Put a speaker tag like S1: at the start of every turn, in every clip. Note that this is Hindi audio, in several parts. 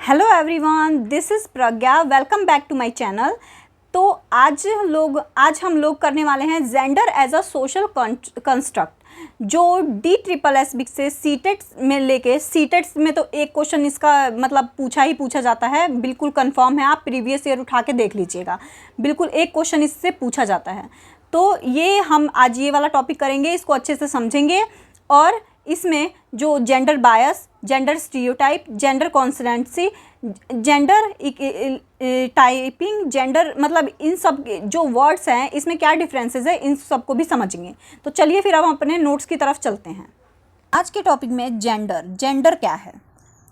S1: Hello everyone, this is Pragya. Welcome back to my channel. तो आज हम लोग करने वाले हैं gender as a social construct, जो DSSS से सीटेट में लेके सीटेट में तो एक क्वेश्चन इसका मतलब पूछा जाता है, बिल्कुल कंफर्म है। आप प्रीवियस ईयर उठा के देख लीजिएगा, बिल्कुल एक क्वेश्चन इससे पूछा जाता है। तो ये हम आज ये वाला टॉपिक करेंगे, इसको अच्छे से समझेंगे और इसमें जो gender bias, gender stereotype, gender constituency, gender typing, gender मतलब इन सब जो वर्ड्स हैं इसमें क्या डिफरेंसेस है, इन सबको भी समझेंगे। तो चलिए फिर अब हम अपने नोट्स की तरफ चलते हैं। आज के टॉपिक में जेंडर क्या है।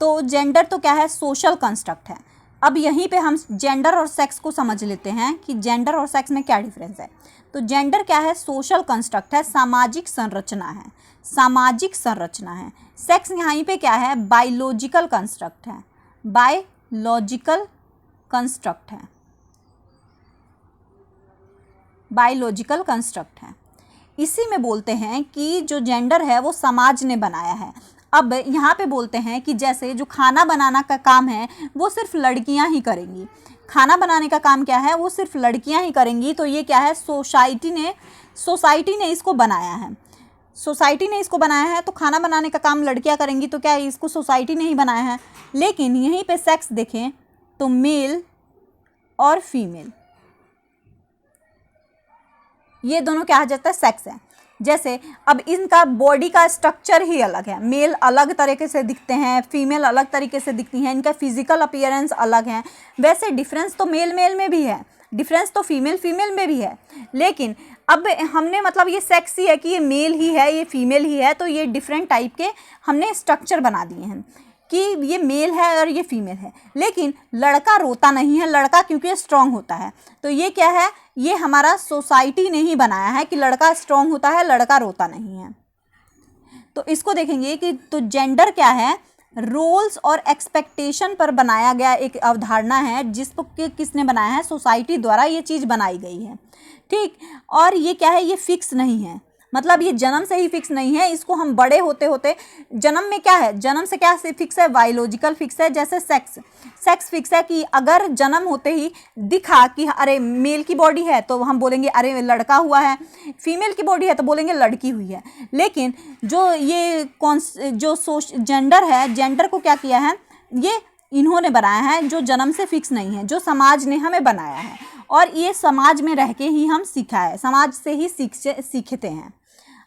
S1: तो जेंडर तो क्या है, सोशल कंस्ट्रक्ट है। अब यहीं पे हम जेंडर और सेक्स को समझ लेते हैं कि जेंडर और सेक्स में क्या डिफरेंस है। तो जेंडर क्या है, सोशल कंस्ट्रक्ट है, सामाजिक संरचना है, सामाजिक संरचना है। सेक्स यहाँ पे क्या है, बायोलॉजिकल कंस्ट्रक्ट है, बायोलॉजिकल कंस्ट्रक्ट है, बायोलॉजिकल कंस्ट्रक्ट है। इसी में बोलते हैं कि जो जेंडर है वो समाज ने बनाया है। अब यहाँ पे बोलते हैं कि जैसे जो खाना बनाना का काम है वो सिर्फ लड़कियाँ ही करेंगी, खाना बनाने का काम क्या है वो सिर्फ लड़कियाँ ही करेंगी। तो ये क्या है, सोसाइटी ने इसको बनाया है, सोसाइटी ने इसको बनाया है। तो खाना बनाने का काम लड़कियां करेंगी, तो क्या इसको सोसाइटी ने ही बनाया है। लेकिन यहीं पे सेक्स देखें तो मेल और फीमेल, ये दोनों क्या आ जाता है, सेक्स है। जैसे अब इनका बॉडी का स्ट्रक्चर ही अलग है, मेल अलग तरीके से दिखते हैं, फीमेल अलग तरीके से दिखती हैं, इनका फिजिकल अपीयरेंस अलग है। वैसे डिफरेंस तो मेल में भी है, डिफरेंस तो फीमेल में भी है। लेकिन अब हमने मतलब ये सेक्स ही है कि ये मेल ही है, ये फीमेल ही है, तो ये डिफरेंट टाइप के हमने स्ट्रक्चर बना दिए हैं कि ये मेल है और ये फीमेल है। लेकिन लड़का रोता नहीं है, लड़का क्योंकि स्ट्रांग होता है। तो ये क्या है, ये हमारा सोसाइटी ने ही बनाया है कि लड़का स्ट्रांग होता है, लड़का रोता नहीं है। तो इसको देखेंगे कि तो जेंडर क्या है, रोल्स और एक्सपेक्टेशन पर बनाया गया एक अवधारणा है, जिसको किसने बनाया है, सोसाइटी द्वारा ये चीज़ बनाई गई है। ठीक, और ये क्या है, ये फिक्स नहीं है, मतलब ये जन्म से ही फिक्स नहीं है, इसको हम बड़े होते होते जन्म में क्या है, जन्म से क्या फिक्स है, बायोलॉजिकल फिक्स है। जैसे सेक्स फिक्स है कि अगर जन्म होते ही दिखा कि अरे मेल की बॉडी है तो हम बोलेंगे अरे लड़का हुआ है, फीमेल की बॉडी है तो बोलेंगे लड़की हुई है। लेकिन जो ये जेंडर है, जेंडर को क्या किया है, ये इन्होंने बनाया है, जो जन्म से फिक्स नहीं है, जो समाज ने हमें बनाया है। और ये समाज में रह के ही हम सीखा है, समाज से ही सीखते हैं।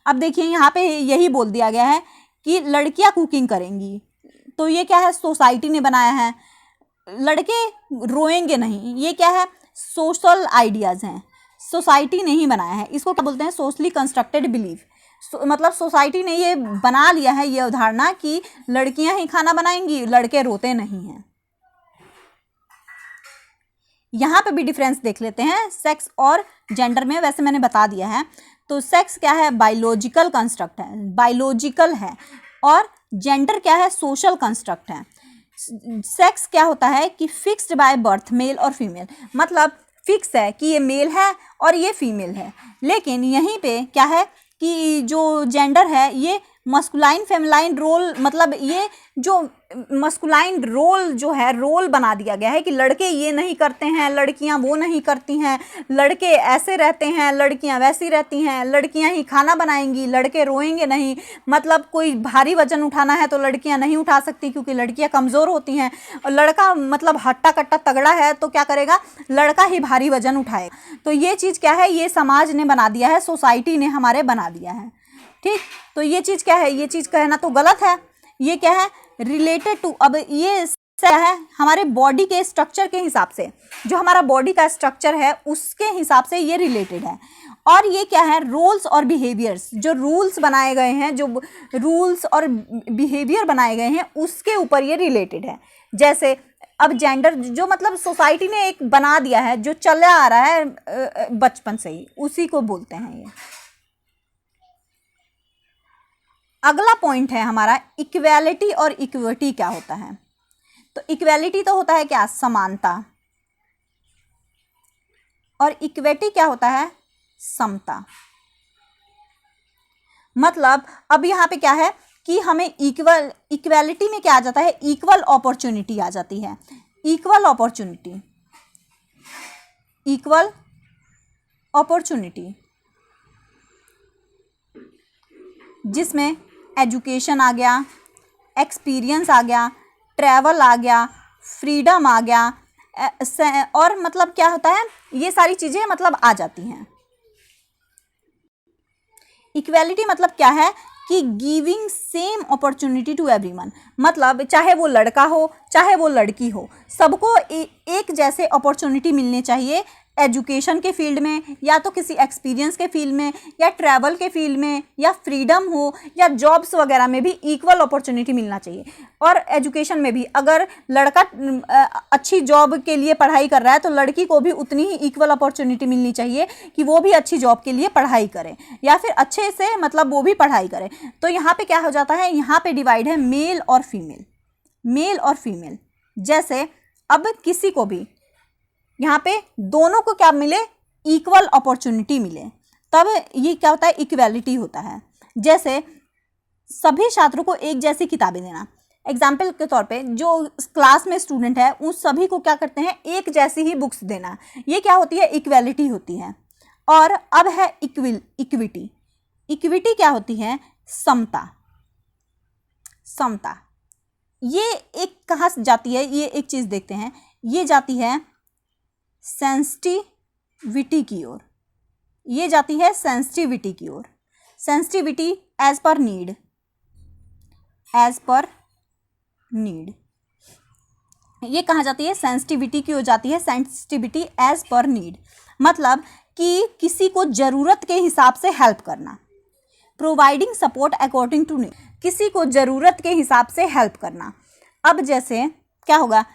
S1: अब देखिए यहाँ पे यही बोल दिया गया है कि लड़कियां कुकिंग करेंगी, तो ये क्या है, सोसाइटी ने बनाया है। लड़के रोएंगे नहीं, ये क्या है, सोशल आइडियाज़ हैं, सोसाइटी ने ही बनाया है। इसको क्या बोलते हैं, सोशली कंस्ट्रक्टेड बिलीफ। मतलब सोसाइटी ने ये बना लिया है ये अवधारणा कि लड़कियां ही खाना बनाएंगी, लड़के रोते नहीं हैं। यहाँ पे भी डिफरेंस देख लेते हैं सेक्स और जेंडर में, वैसे मैंने बता दिया है। तो सेक्स क्या है, बायोलॉजिकल कंस्ट्रक्ट है, बायोलॉजिकल है। और जेंडर क्या है, सोशल कंस्ट्रक्ट है। सेक्स क्या होता है कि फिक्स्ड बाय बर्थ, मेल और फीमेल, मतलब फिक्स है कि ये मेल है और ये फीमेल है। लेकिन यहीं पे क्या है कि जो जेंडर है ये मस्कुलाइन फेमिलाइन रोल, मतलब ये जो मस्कुलाइन रोल जो है, रोल बना दिया गया है कि लड़के ये नहीं करते हैं, लड़कियां वो नहीं करती हैं, लड़के ऐसे रहते हैं, लड़कियां वैसी रहती हैं, लड़कियां ही खाना बनाएंगी, लड़के रोएंगे नहीं। मतलब कोई भारी वजन उठाना है तो लड़कियां नहीं उठा सकती क्योंकि लड़कियां कमज़ोर होती हैं, और लड़का मतलब हट्टा कट्टा तगड़ा है तो क्या करेगा, लड़का ही भारी वजन उठाएगा। तो ये चीज़ क्या है, ये समाज ने बना दिया है, सोसाइटी ने हमारे बना दिया है। ठीक, तो ये चीज़ क्या है, ये चीज़ कहना तो गलत है। ये क्या है, रिलेटेड टू, अब ये क्या है, हमारे बॉडी के स्ट्रक्चर के हिसाब से, जो हमारा बॉडी का स्ट्रक्चर है उसके हिसाब से ये रिलेटेड है। और ये क्या है, रोल्स और बिहेवियर्स, जो रूल्स बनाए गए हैं, जो रूल्स और बिहेवियर बनाए गए हैं उसके ऊपर ये रिलेटेड है। जैसे अब जेंडर जो मतलब सोसाइटी ने एक बना दिया है, जो चला आ रहा है बचपन से ही, उसी को बोलते हैं ये। अगला पॉइंट है हमारा, इक्वेलिटी और इक्विटी क्या होता है। तो इक्वेलिटी तो होता है क्या, समानता, और इक्विटी क्या होता है, समता। मतलब अब यहाँ पे क्या है कि हमें इक्वालिटी में क्या आ जाता है, इक्वल अपॉर्चुनिटी आ जाती है। इक्वल अपॉर्चुनिटी जिसमें एजुकेशन आ गया, एक्सपीरियंस आ गया, ट्रैवल आ गया, फ्रीडम आ गया, और मतलब क्या होता है, ये सारी चीज़ें मतलब आ जाती हैं। इक्वालिटी मतलब क्या है कि giving same opportunity to everyone, मतलब चाहे वो लड़का हो चाहे वो लड़की हो, सबको एक जैसे अपॉर्चुनिटी मिलनी चाहिए, एजुकेशन के फील्ड में, या तो किसी एक्सपीरियंस के फील्ड में, या ट्रैवल के फील्ड में, या फ्रीडम हो, या जॉब्स वगैरह में भी इक्वल अपॉर्चुनिटी मिलना चाहिए। और एजुकेशन में भी अगर लड़का अच्छी जॉब के लिए पढ़ाई कर रहा है तो लड़की को भी उतनी ही इक्वल अपॉर्चुनिटी मिलनी चाहिए कि वो भी अच्छी जॉब के लिए पढ़ाई करे, या फिर अच्छे से मतलब वो भी पढ़ाई करे। तो यहाँ पे क्या हो जाता है, यहाँ पे डिवाइड है मेल और फीमेल। जैसे अब किसी को भी यहाँ पे दोनों को क्या मिले, इक्वल अपॉर्चुनिटी मिले, तब ये क्या होता है, इक्वालिटी होता है। जैसे सभी छात्रों को एक जैसी किताबें देना, एग्जाम्पल के तौर पे जो क्लास में स्टूडेंट है उन सभी को क्या करते हैं, एक जैसी ही बुक्स देना, ये क्या होती है, इक्वालिटी होती है। और अब है इक्विटी क्या होती है, समता। ये एक कहाँ से जाती है, ये एक चीज़ देखते हैं, ये जाती है सेंसिटिविटी की ओर, सेंसिटिविटी एज पर नीड, ये कहाँ जाती है, सेंसिटिविटी की ओर जाती है, सेंसिटिविटी एज पर नीड, मतलब कि किसी को ज़रूरत के हिसाब से हेल्प करना। Providing support according to need, किसी को ज़रूरत के हिसाब से हेल्प करना। अब जैसे क्या होगा,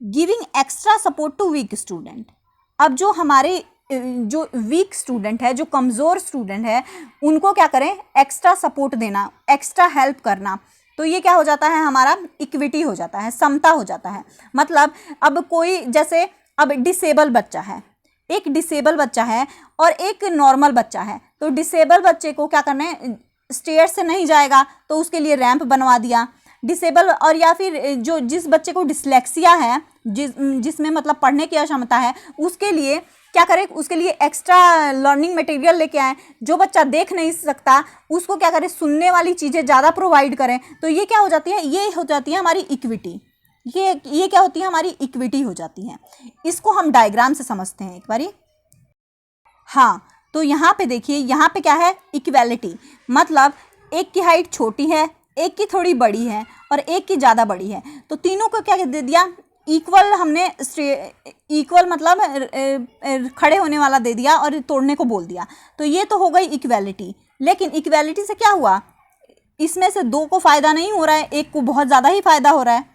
S1: giving extra support to weak student, अब जो हमारे जो वीक स्टूडेंट है, जो कमज़ोर स्टूडेंट है, उनको क्या करें, एक्स्ट्रा सपोर्ट देना, एक्स्ट्रा हेल्प करना। तो ये क्या हो जाता है, हमारा इक्विटी हो जाता है, समता हो जाता है। मतलब अब कोई जैसे अब डिसेबल बच्चा है, एक डिसेबल बच्चा है और एक नॉर्मल बच्चा है, तो डिसेबल बच्चे को क्या करना है, स्टेयर से नहीं जाएगा तो उसके लिए रैंप बनवा दिया डिसेबल। और या फिर जो जिस बच्चे को डिसलेक्सिया है, जिसमें मतलब पढ़ने की अक्षमता है, उसके लिए क्या करें, उसके लिए एक्स्ट्रा लर्निंग मटेरियल लेके आएँ। जो बच्चा देख नहीं सकता उसको क्या करें, सुनने वाली चीज़ें ज़्यादा प्रोवाइड करें। तो ये क्या हो जाती है, ये हो जाती है हमारी इक्विटी, ये क्या होती है, हमारी इक्विटी हो जाती है। इसको हम डायग्राम से समझते हैं एक बारी। हाँ, तो यहाँ पे देखिए, यहाँ पे क्या है, इक्वालिटी, मतलब एक की हाइट छोटी है, एक की थोड़ी बड़ी है और एक की ज़्यादा बड़ी है, तो तीनों को क्या दे दिया, इक्वल। हमने इक्वल मतलब खड़े होने वाला दे दिया और तोड़ने को बोल दिया, तो ये तो हो गई इक्वालिटी। लेकिन इक्वालिटी से क्या हुआ, इसमें से दो को फ़ायदा नहीं हो रहा है, एक को बहुत ज़्यादा ही फ़ायदा हो रहा है।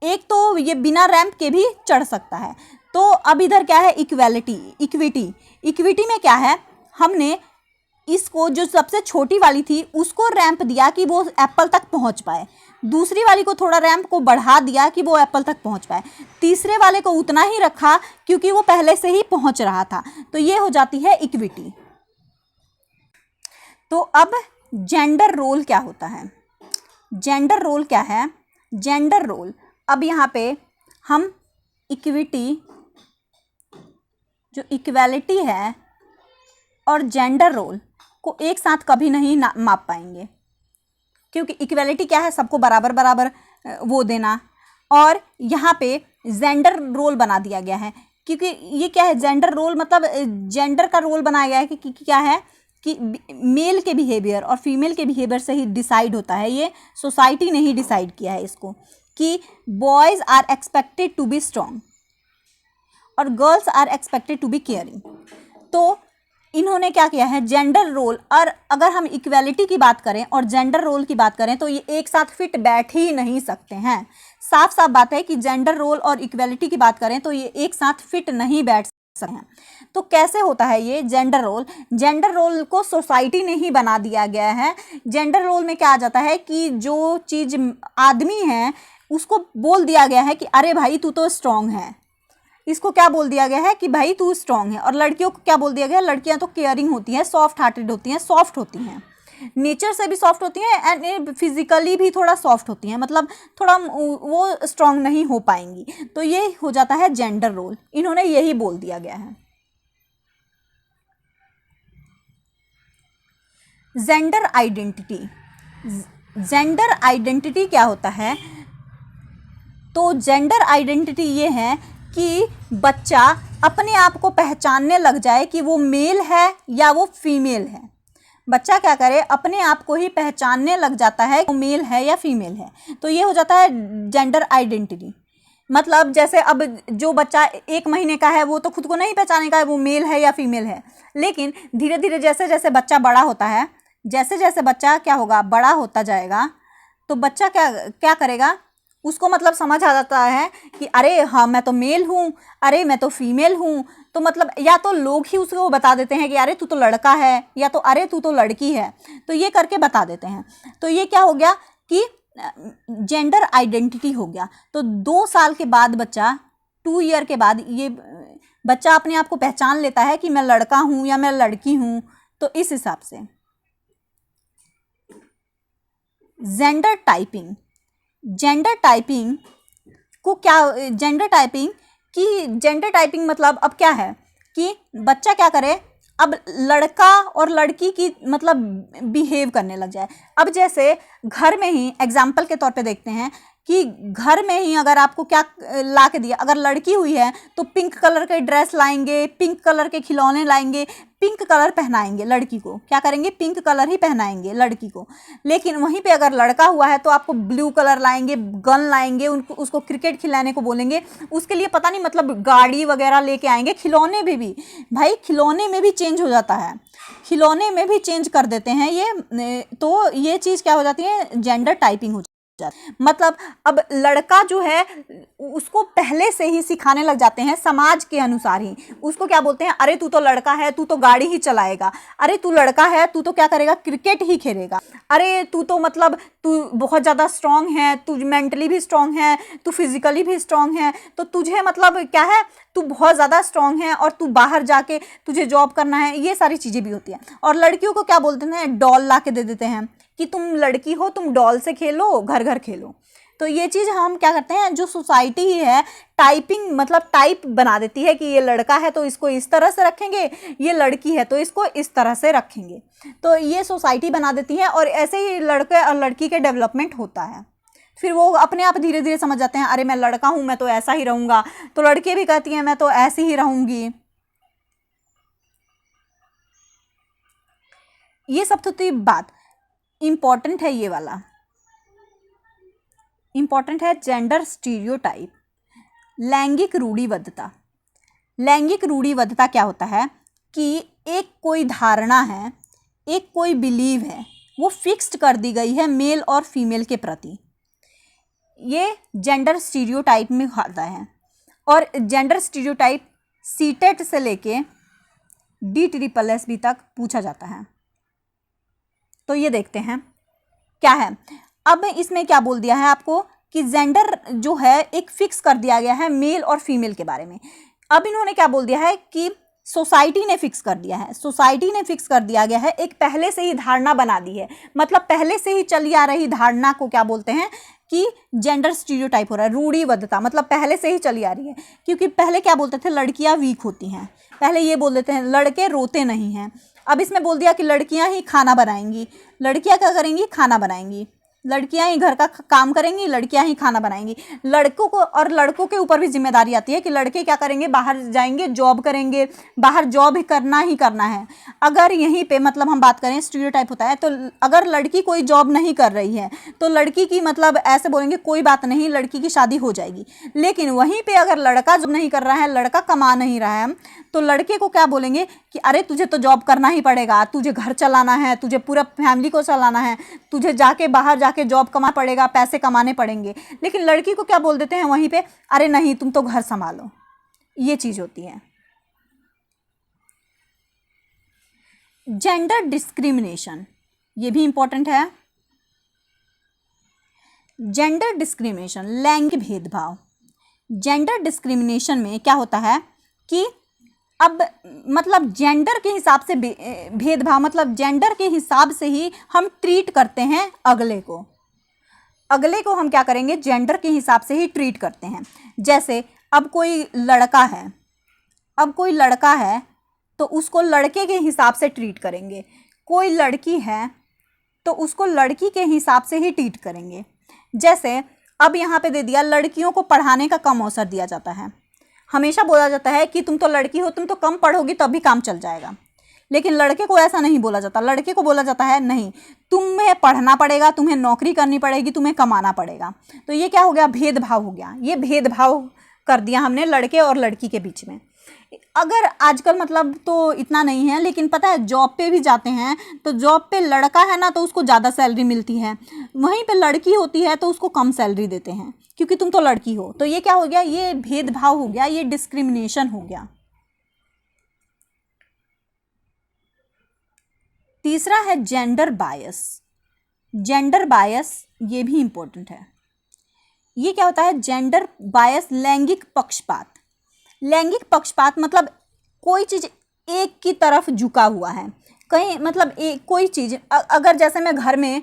S1: एक तो ये बिना रैंप के भी चढ़ सकता है। तो अब इधर क्या है, इक्विटी में क्या है, हमने इसको जो सबसे छोटी वाली थी उसको रैंप दिया कि वो एप्पल तक पहुंच पाए, दूसरी वाली को थोड़ा रैंप को बढ़ा दिया कि वो एप्पल तक पहुंच पाए, तीसरे वाले को उतना ही रखा क्योंकि वो पहले से ही पहुंच रहा था। तो ये हो जाती है इक्विटी। तो अब जेंडर रोल क्या होता है, जेंडर रोल क्या है, जेंडर रोल, अब यहाँ पे हम इक्विटी, जो इक्वालिटी है और जेंडर रोल को एक साथ कभी नहीं माप पाएंगे, क्योंकि इक्वालिटी क्या है, सबको बराबर बराबर वो देना, और यहाँ पे जेंडर रोल बना दिया गया है। क्योंकि ये क्या है, जेंडर रोल मतलब जेंडर का रोल बनाया गया है कि क्या है कि मेल के बिहेवियर और फीमेल के बिहेवियर से ही डिसाइड होता है। ये सोसाइटी ने ही डिसाइड किया है इसको कि boys are expected to be strong और girls are expected to be caring. तो इन्होंने क्या किया है, जेंडर रोल, और अगर हम इक्वालिटी की बात करें और जेंडर रोल की बात करें तो ये एक साथ फिट बैठ ही नहीं सकते हैं। साफ साफ बात है कि जेंडर रोल और इक्वालिटी की बात करें तो ये एक साथ फिट नहीं बैठ सकते हैं। तो कैसे होता है ये जेंडर रोल, जेंडर रोल को सोसाइटी ने ही बना दिया गया है। जेंडर रोल में क्या आ जाता है कि जो चीज़ आदमी है उसको बोल दिया गया है कि अरे भाई तू तो स्ट्रांग है, इसको क्या बोल दिया गया है कि भाई तू स्ट्रांग है। और लड़कियों को क्या बोल दिया गया है, लड़कियां तो केयरिंग होती हैं, सॉफ्ट हार्टेड होती हैं, सॉफ्ट होती हैं। नेचर से भी सॉफ्ट होती हैं एंड फिजिकली भी थोड़ा सॉफ्ट होती हैं, मतलब थोड़ा वो स्ट्रांग नहीं हो पाएंगी। तो ये हो जाता है जेंडर रोल, इन्होंने यही बोल दिया गया है। जेंडर आइडेंटिटी, जेंडर आइडेंटिटी क्या होता है? तो जेंडर आइडेंटिटी ये है कि बच्चा अपने आप को पहचानने लग जाए कि वो मेल है या वो फीमेल है। बच्चा क्या करे, अपने आप को ही पहचानने लग जाता है वो मेल है या फीमेल है। तो ये हो जाता है जेंडर आइडेंटिटी। मतलब जैसे अब जो बच्चा 1 महीने का है वो तो खुद को नहीं पहचानेगा वो मेल है या फीमेल है, लेकिन धीरे धीरे जैसे जैसे बच्चा बड़ा होता है, जैसे जैसे बच्चा क्या होगा, बड़ा होता जाएगा, तो बच्चा क्या क्या करेगा, उसको मतलब समझ आ जाता है कि अरे हाँ मैं तो मेल हूँ, अरे मैं तो फीमेल हूँ। तो मतलब या तो लोग ही उसको बता देते हैं कि अरे तू तो लड़का है, या तो अरे तू तो लड़की है, तो ये करके बता देते हैं। तो ये क्या हो गया कि जेंडर आइडेंटिटी हो गया। तो 2 साल के बाद बच्चा, 2 ईयर के बाद ये बच्चा अपने आप को पहचान लेता है कि मैं लड़का हूँ या मैं लड़की हूँ। तो इस हिसाब से जेंडर टाइपिंग, जेंडर टाइपिंग को क्या, जेंडर टाइपिंग की जेंडर टाइपिंग मतलब अब क्या है कि बच्चा क्या करे, अब लड़का और लड़की की मतलब बिहेव करने लग जाए। अब जैसे घर में ही एग्जाम्पल के तौर पे देखते हैं कि घर में ही अगर आपको क्या ला के दिया, अगर लड़की हुई है तो पिंक कलर के ड्रेस लाएंगे, पिंक कलर के खिलौने लाएंगे, पिंक कलर पहनाएंगे लड़की को, क्या करेंगे, पिंक कलर ही पहनाएंगे लड़की को। लेकिन वहीं पे अगर लड़का हुआ है तो आपको ब्लू कलर लाएंगे, गन लाएंगे, उनको उसको क्रिकेट खिलाने को बोलेंगे, उसके लिए पता नहीं मतलब गाड़ी वगैरह लेके आएंगे। खिलौने में भी भाई, खिलौने में भी चेंज हो जाता है, खिलौने में भी चेंज कर देते हैं ये। तो ये चीज़ क्या हो जाती है, जेंडर टाइपिंग हो जाती है। मतलब अब लड़का जो है उसको पहले से ही सिखाने लग जाते हैं समाज के अनुसार ही। उसको क्या बोलते हैं, अरे तू तो लड़का है, तू तो गाड़ी ही चलाएगा, अरे तू लड़का है, तू तो क्या करेगा, क्रिकेट ही खेलेगा, अरे तू तो मतलब तू बहुत ज़्यादा स्ट्रांग है, तू मेंटली भी स्ट्रांग है, तू फिजिकली भी स्ट्रांग है, तो तुझे मतलब क्या है, तू बहुत ज़्यादा स्ट्रांग है और तू बाहर जाके तुझे जॉब करना है। ये सारी चीज़ें भी होती हैं। और लड़कियों को क्या बोलते हैं, डॉल ला के दे देते हैं कि तुम लड़की हो, तुम डॉल से खेलो, घर घर खेलो। तो ये चीज़ हम क्या करते हैं, जो सोसाइटी ही है टाइपिंग मतलब टाइप बना देती है कि ये लड़का है तो इसको इस तरह से रखेंगे, ये लड़की है तो इसको इस तरह से रखेंगे। तो ये सोसाइटी बना देती है और ऐसे ही लड़के और लड़की के डेवलपमेंट होता है। फिर वो अपने आप धीरे धीरे समझ जाते हैं, अरे मैं लड़का हूँ, मैं तो ऐसा ही रहूँगा। तो लड़के भी कहती हैं मैं तो ऐसी ही रहूँगी। ये सब तो बात इम्पॉर्टेंट है, ये वाला इम्पॉर्टेंट है, जेंडर स्टीरियोटाइप। लैंगिक रूढ़िबद्धता, लैंगिक रूढ़िबद्धता क्या होता है कि एक कोई धारणा है, एक कोई बिलीव है, वो फिक्स्ड कर दी गई है मेल और फीमेल के प्रति। ये जेंडर स्टीरियोटाइप में आता है। और जेंडर स्टीरियोटाइप सीटेट से लेके DSSS तक पूछा जाता है। तो ये देखते हैं क्या है। अब इसमें क्या बोल दिया है आपको कि जेंडर जो है एक फिक्स कर दिया गया है मेल और फीमेल के बारे में। अब इन्होंने क्या बोल दिया है कि सोसाइटी ने फिक्स कर दिया है, सोसाइटी ने फिक्स कर दिया गया है, एक पहले से ही धारणा बना दी है। मतलब पहले से ही चली आ रही धारणा को क्या बोलते हैं कि जेंडर स्टीरियोटाइप हो रहा है, रूढ़िबद्धता, मतलब पहले से ही चली आ रही है। क्योंकि पहले क्या बोलते थे, लड़कियां वीक होती हैं, पहले ये बोल देते हैं लड़के रोते नहीं हैं। अब इसमें बोल दिया कि लड़कियां ही खाना बनाएंगी। लड़कियां क्या करेंगी, खाना बनाएंगी। लड़कियां ही घर का काम करेंगी, लड़कियां ही खाना बनाएंगी। लड़कों को और लड़कों के ऊपर भी जिम्मेदारी आती है कि लड़के क्या करेंगे, बाहर जाएंगे, जॉब करेंगे, बाहर जॉब करना ही करना है। अगर यहीं पे मतलब हम बात करें स्टीरियोटाइप होता है, तो अगर लड़की कोई जॉब नहीं कर रही है तो लड़की की मतलब ऐसे बोलेंगे कोई बात नहीं, लड़की की शादी हो जाएगी। लेकिन वहीं पे अगर लड़का जॉब नहीं कर रहा है, लड़का कमा नहीं रहा है, तो लड़के को क्या बोलेंगे कि अरे तुझे तो जॉब करना ही पड़ेगा, तुझे घर चलाना है, तुझे पूरा फैमिली को चलाना है, तुझे जाके बाहर जाके जॉब कमा पड़ेगा, पैसे कमाने पड़ेंगे। लेकिन लड़की को क्या बोल देते हैं वहीं पे, अरे नहीं तुम तो घर संभालो। ये चीज होती है। जेंडर डिस्क्रिमिनेशन, ये भी इंपॉर्टेंट है। जेंडर डिस्क्रिमिनेशन, लैंगिक भेदभाव। जेंडर डिस्क्रिमिनेशन में क्या होता है कि अब मतलब जेंडर के हिसाब से भेदभाव, मतलब जेंडर के हिसाब से ही हम ट्रीट करते हैं अगले को। अगले को हम क्या करेंगे, जेंडर के हिसाब से ही ट्रीट करते हैं। जैसे अब कोई लड़का है तो उसको लड़के के हिसाब से ट्रीट करेंगे, कोई लड़की है तो उसको लड़की के हिसाब से ही ट्रीट करेंगे। जैसे अब यहाँ पे दे दिया, लड़कियों को पढ़ाने का कम अवसर दिया जाता है। हमेशा बोला जाता है कि तुम तो लड़की हो, तुम तो कम पढ़ोगी तब भी काम चल जाएगा, लेकिन लड़के को ऐसा नहीं बोला जाता। लड़के को बोला जाता है नहीं, तुम्हें पढ़ना पड़ेगा, तुम्हें नौकरी करनी पड़ेगी, तुम्हें कमाना पड़ेगा। तो ये क्या हो गया, भेदभाव हो गया। ये भेदभाव कर दिया हमने लड़के और लड़की के बीच में। अगर आजकल मतलब तो इतना नहीं है, लेकिन पता है जॉब पे भी जाते हैं तो जॉब पे लड़का है ना तो उसको ज़्यादा सैलरी मिलती है, वहीं पे लड़की होती है तो उसको कम सैलरी देते हैं क्योंकि तुम तो लड़की हो। तो ये क्या हो गया, ये भेदभाव हो गया, ये डिस्क्रिमिनेशन हो गया। तीसरा है जेंडर बायस। जेंडर बायस ये भी इंपॉर्टेंट है। ये क्या होता है, जेंडर बायस, लैंगिक पक्षपात। लैंगिक पक्षपात मतलब कोई चीज़ एक की तरफ झुका हुआ है, कहीं मतलब कोई चीज़, अगर जैसे मैं घर में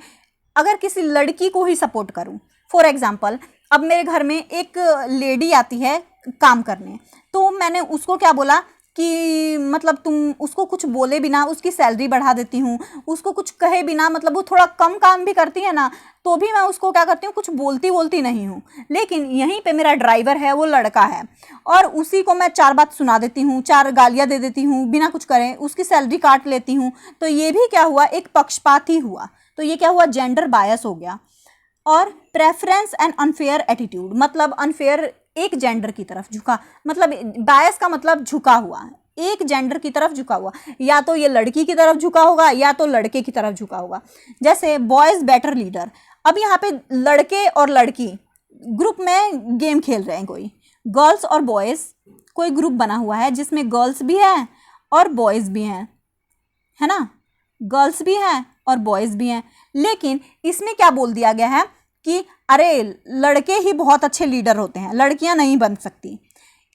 S1: अगर किसी लड़की को ही सपोर्ट करूं, फॉर एग्जांपल अब मेरे घर में एक लेडी आती है काम करने, तो मैंने उसको क्या बोला कि मतलब तुम उसको कुछ बोले बिना उसकी सैलरी बढ़ा देती हूँ, उसको कुछ कहे बिना, मतलब वो थोड़ा कम काम भी करती है ना तो भी मैं उसको क्या करती हूँ, कुछ बोलती नहीं हूँ। लेकिन यहीं पे मेरा ड्राइवर है, वो लड़का है, और उसी को मैं 4 बात सुना देती हूँ, 4 गालियाँ दे देती हूँ बिना कुछ करे, उसकी सैलरी काट लेती हूँ। तो ये भी क्या हुआ, एक पक्षपात ही हुआ। तो ये क्या हुआ, जेंडर बायस हो गया। और प्रेफरेंस एंड अनफेयर एटीट्यूड, मतलब अनफेयर, एक जेंडर की तरफ झुका, मतलब बायस का मतलब झुका हुआ, एक जेंडर की तरफ झुका हुआ, या तो ये लड़की की तरफ झुका होगा या तो लड़के की तरफ झुका होगा। जैसे बॉयज बेटर लीडर, अब यहाँ पे लड़के और लड़की ग्रुप में गेम खेल रहे हैं, कोई गर्ल्स और बॉयज, कोई ग्रुप बना हुआ है जिसमें गर्ल्स भी हैं और बॉयज भी हैं, है ना, गर्ल्स भी हैं और बॉयज भी हैं। लेकिन इसमें क्या बोल दिया गया है कि अरे लड़के ही बहुत अच्छे लीडर होते हैं, लड़कियां नहीं बन सकती।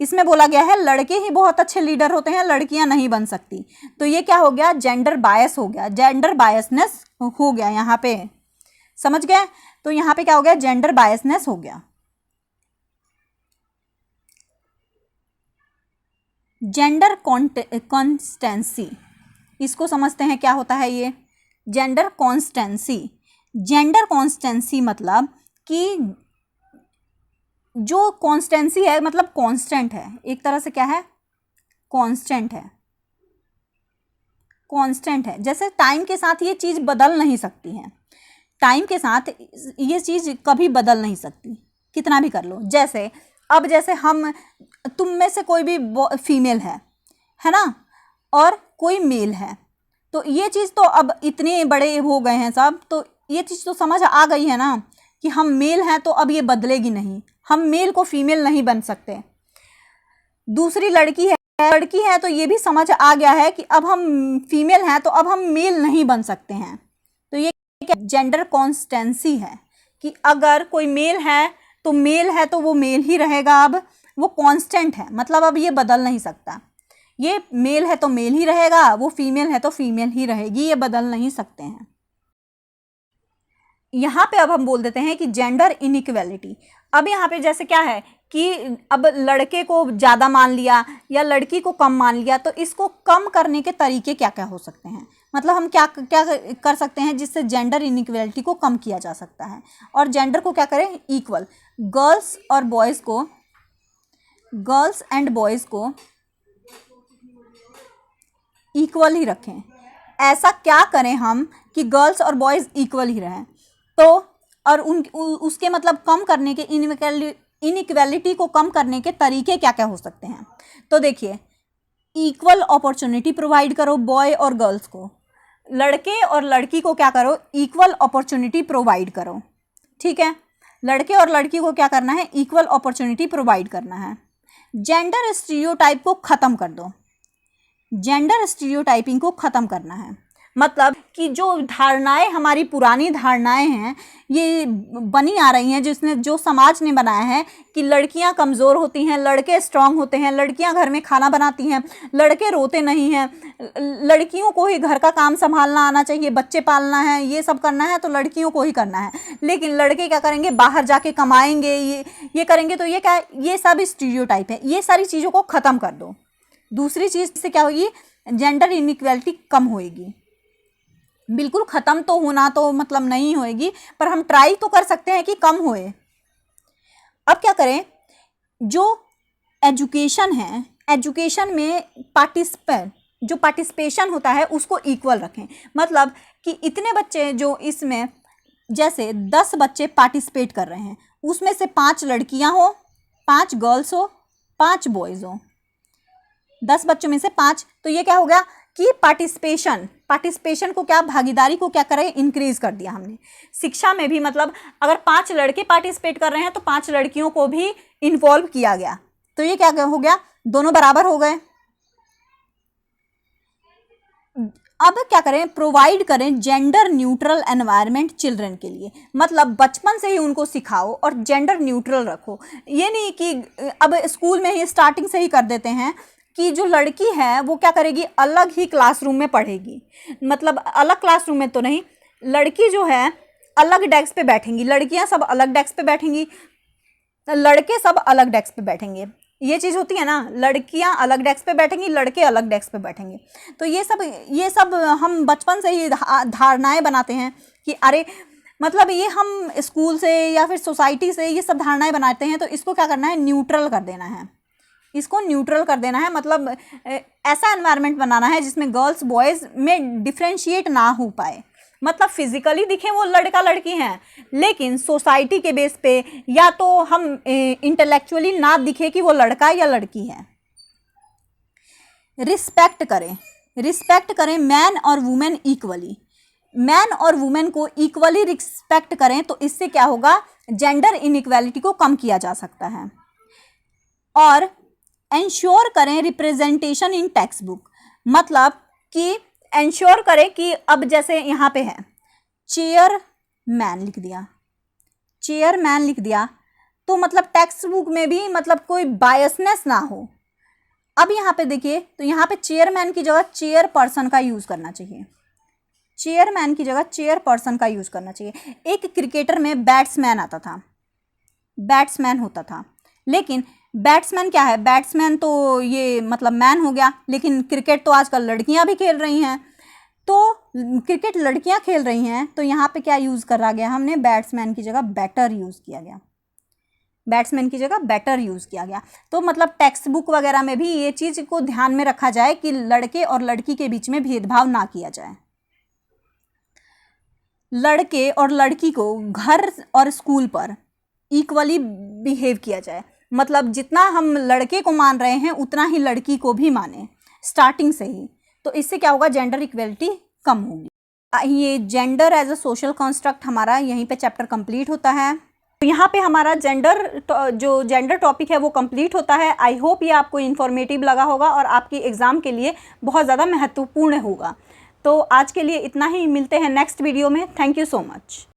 S1: इसमें बोला गया है लड़के ही बहुत अच्छे लीडर होते हैं, लड़कियां नहीं बन सकती। तो ये क्या हो गया, जेंडर बायस हो गया, जेंडर बायसनेस हो गया यहाँ पे, समझ गए। तो यहाँ पे क्या हो गया, जेंडर बायसनेस हो गया। जेंडर कॉन्स्टेंसी, इसको समझते हैं क्या होता है ये जेंडर कॉन्स्टेंसी। जेंडर कॉन्स्टेंसी मतलब कि जो कॉन्स्टेंसी है मतलब कांस्टेंट है, एक तरह से क्या है, कांस्टेंट है, कांस्टेंट है। जैसे टाइम के साथ ये चीज़ बदल नहीं सकती है, टाइम के साथ ये चीज़ कभी बदल नहीं सकती, कितना भी कर लो। जैसे अब जैसे हम, तुम में से कोई भी फीमेल है ना, और कोई मेल है, तो ये चीज़ तो अब इतने बड़े हो गए हैं सब, तो ये चीज़ तो समझ आ गई है ना कि हम मेल हैं, तो अब ये बदलेगी नहीं, हम मेल को फीमेल नहीं बन सकते। दूसरी लड़की है तो ये भी समझ आ गया है कि अब हम फीमेल हैं तो अब हम मेल नहीं बन सकते हैं। तो ये जेंडर कॉन्स्टेंसी है कि अगर कोई मेल है तो वो मेल ही रहेगा, अब वो कांस्टेंट है, मतलब अब ये बदल नहीं सकता। ये मेल है तो मेल ही रहेगा, वो फीमेल है तो फीमेल ही रहेगी, ये बदल नहीं सकते हैं। यहाँ पे अब हम बोल देते हैं कि जेंडर इनइक्वालिटी। अब यहाँ पे जैसे क्या है कि अब लड़के को ज़्यादा मान लिया या लड़की को कम मान लिया, तो इसको कम करने के तरीके क्या क्या हो सकते हैं, मतलब हम क्या क्या कर सकते हैं जिससे जेंडर इनइक्वालिटी को कम किया जा सकता है और जेंडर को क्या करें, इक्वल। गर्ल्स एंड बॉयज़ को इक्वल ही रखें। ऐसा क्या करें हम कि गर्ल्स और बॉयज़ इक्वल ही रहें, तो और उसके मतलब कम करने के इनइक्वालिटी को कम करने के तरीके क्या क्या हो सकते हैं। तो देखिए, इक्वल अपॉर्चुनिटी प्रोवाइड करो बॉय और गर्ल्स को, लड़के और लड़की को क्या करो, इक्वल अपॉर्चुनिटी प्रोवाइड करो, ठीक है। लड़के और लड़की को क्या करना है, इक्वल अपॉर्चुनिटी प्रोवाइड करना है। जेंडर स्टीरियोटाइप को ख़त्म कर दो, जेंडर स्टीरियोटाइपिंग को ख़त्म करना है। मतलब कि जो धारणाएं हमारी पुरानी धारणाएं हैं ये बनी आ रही हैं, जिसने जो समाज ने बनाया है कि लड़कियां कमज़ोर होती हैं, लड़के स्ट्रांग होते हैं, लड़कियां घर में खाना बनाती हैं, लड़के रोते नहीं हैं, लड़कियों को ही घर का काम संभालना आना चाहिए, बच्चे पालना है, ये सब करना है तो लड़कियों को ही करना है। लेकिन लड़के क्या करेंगे, बाहर जाके कमाएंगे, ये करेंगे। तो ये क्या है, ये सब स्टीरियोटाइप है। ये सारी चीज़ों को ख़त्म कर दो। दूसरी चीज़ से क्या होगी, जेंडर इनइक्वालिटी कम होएगी। बिल्कुल ख़त्म तो होना तो मतलब नहीं होएगी, पर हम ट्राई तो कर सकते हैं कि कम होए। अब क्या करें, जो एजुकेशन है, एजुकेशन में जो पार्टिसिपेशन होता है उसको इक्वल रखें। मतलब कि इतने बच्चे जो इसमें, जैसे 10 बच्चे पार्टिसिपेट कर रहे हैं, उसमें से 5 लड़कियां हो, 5 गर्ल्स हो, 5 बॉयज़ हो, 10 बच्चों में से 5। तो ये क्या हो गया कि पार्टिसिपेशन को क्या, भागीदारी को क्या करें, इंक्रीज कर दिया हमने। शिक्षा में भी मतलब अगर 5 लड़के पार्टिसिपेट कर रहे हैं तो 5 लड़कियों को भी इन्वॉल्व किया गया। तो ये क्या हो गया, दोनों बराबर हो गए। अब क्या करें, प्रोवाइड करें जेंडर न्यूट्रल एनवायरनमेंट चिल्ड्रन के लिए। मतलब बचपन से ही उनको सिखाओ और जेंडर न्यूट्रल रखो। ये नहीं कि अब स्कूल में ही स्टार्टिंग से ही कर देते हैं कि जो लड़की है वो क्या करेगी, अलग ही क्लासरूम में पढ़ेगी। मतलब अलग क्लासरूम में तो नहीं, लड़की जो है अलग डेस्क पे बैठेंगी, लड़कियां सब अलग डेस्क पे बैठेंगी, लड़के सब अलग डेस्क पे बैठेंगे। ये चीज़ होती है ना, लड़कियां अलग डेस्क पे बैठेंगी, लड़के अलग डेस्क पे बैठेंगे। तो ये सब हम बचपन से ही धारणाएं बनाते हैं कि अरे मतलब ये हम स्कूल से या फिर सोसाइटी से ये सब धारणाएं बनाते हैं। तो इसको क्या करना है, न्यूट्रल कर देना है। इसको न्यूट्रल कर देना है, मतलब ऐसा एनवायरनमेंट बनाना है जिसमें गर्ल्स बॉयज़ में डिफ्रेंशिएट ना हो पाए। मतलब फिजिकली दिखे वो लड़का लड़की हैं, लेकिन सोसाइटी के बेस पे या तो हम इंटेलेक्चुअली ना दिखे कि वो लड़का या लड़की है। रिस्पेक्ट करें मैन और वुमेन इक्वली। मैन और वुमेन को इक्वली रिस्पेक्ट करें तो इससे क्या होगा, जेंडर इनइक्वालिटी को कम किया जा सकता है। और एंश्योर करें रिप्रेजेंटेशन इन टेक्स्ट बुक। मतलब कि एंश्योर करें कि अब जैसे यहाँ पे है चेयरमैन लिख दिया, तो मतलब टेक्स्ट बुक में भी मतलब कोई बायसनेस ना हो। अब यहाँ पे देखिए, तो यहाँ पे चेयरमैन की जगह चेयरपर्सन का यूज़ करना चाहिए। चेयरमैन की जगह चेयरपर्सन का यूज़ करना चाहिए। एक क्रिकेटर में बैट्समैन आता था, बैट्समैन होता था, लेकिन बैट्समैन क्या है, बैट्समैन तो ये मतलब मैन हो गया। लेकिन क्रिकेट तो आजकल लड़कियां भी खेल रही हैं, तो क्रिकेट लड़कियां खेल रही हैं, तो यहाँ पे क्या यूज़ करा गया, हमने बैट्समैन की जगह बेटर यूज़ किया गया। बैट्समैन की जगह बेटर यूज़ किया गया। तो मतलब टेक्स्ट बुक वगैरह में भी ये चीज़ को ध्यान में रखा जाए कि लड़के और लड़की के बीच में भेदभाव ना किया जाए। लड़के और लड़की को घर और स्कूल पर इक्वली बिहेव किया जाए। मतलब जितना हम लड़के को मान रहे हैं उतना ही लड़की को भी माने स्टार्टिंग से ही। तो इससे क्या होगा, जेंडर इक्वलिटी कम होगी। ये gender as a social construct हमारा यहीं पे चैप्टर कंप्लीट होता है। तो यहाँ पे हमारा जेंडर टॉपिक है वो कंप्लीट होता है। आई होप ये आपको इन्फॉर्मेटिव लगा होगा और आपकी एग्ज़ाम के लिए बहुत ज़्यादा महत्वपूर्ण होगा। तो आज के लिए इतना ही, मिलते हैं नेक्स्ट वीडियो में। Thank you so much.